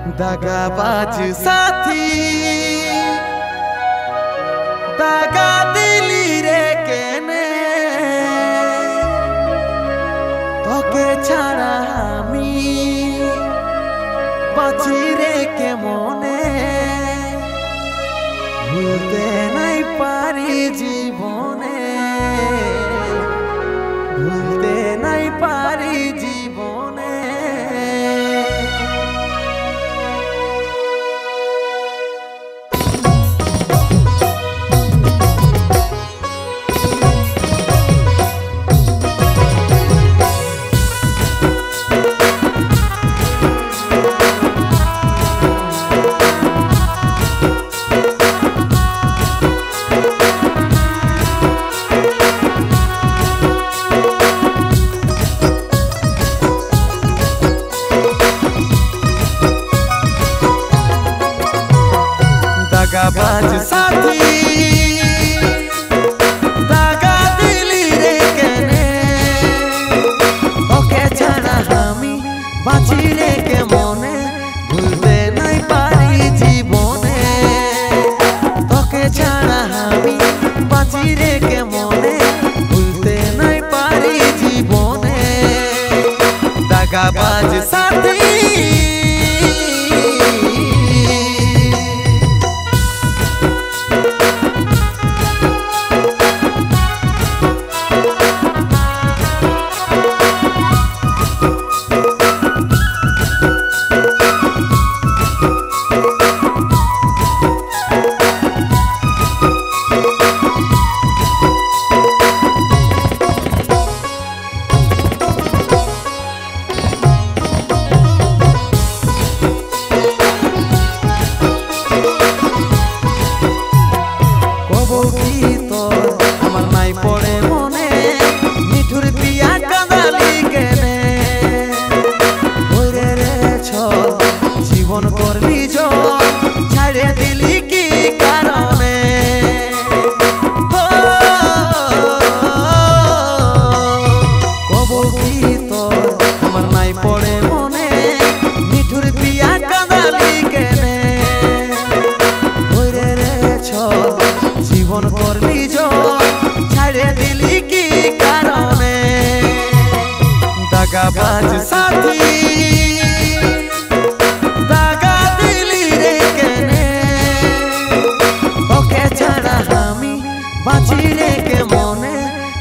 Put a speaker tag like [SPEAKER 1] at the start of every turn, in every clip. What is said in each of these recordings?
[SPEAKER 1] दगाबाज साथी दगा दिली रे केने তোকে ছাড়া আমি বাঁচি রে কেমনে ভুলতে নাই পারি জীবনে ভুলতে নাই পারি জীবনে दगाबाज साथी दगा दिली रे केने তোকে ছাড়া আমি বাঁচি রে কেমনে ভুলতে নাই পারি জীবনে তোকে ছাড়া আমি বাঁচি রে কেমনে ভুলতে নাই পারি জীবনে दगाबाज साथी জীবন করলি ছাড়ে দিলি কি কারণে কব কি তোর আমার নাই পড়ে মনে মিঠুর দিয়া কাঁদালি কেনে ওরে রে জীবন করলি ছাড়ে দিলি কি কারণে दगाबाज साथी বাঁচি রে কেমনে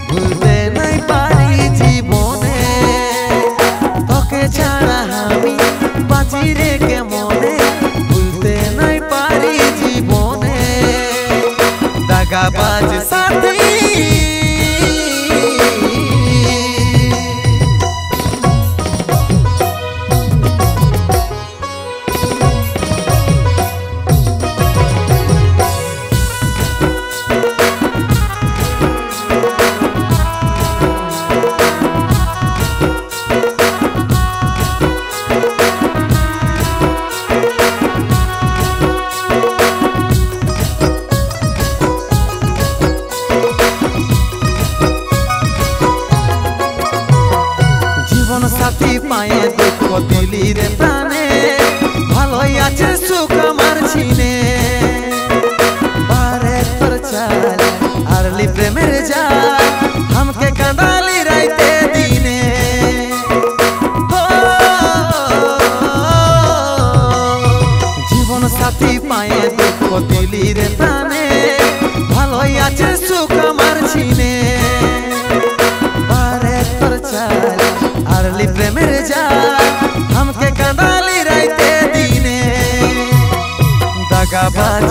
[SPEAKER 1] ভুলতে নাই পারি জীবনে তোকে ছাড়া আমি বাঁচি রে কেমনে ভুলতে নাই পারি জীবনে दगाबाज साथी সাথী পায়ে দুঃখ দিলি রে প্রাণে ভালোই আছে সুখ আমার ছিনে বারে তোর চাল আরলি প্রেমের জাল আমাকে কাঁদালি রাইতে দিনে জীবন সাথী পায়ে দুঃখ দিলি রে প্রাণে ভালোই আছে সুখ আমার ছিনে বারে তোর চাল আরলি প্রেমের জাল আমাকে কাঁদালি রাইতে দিনে दगाबाज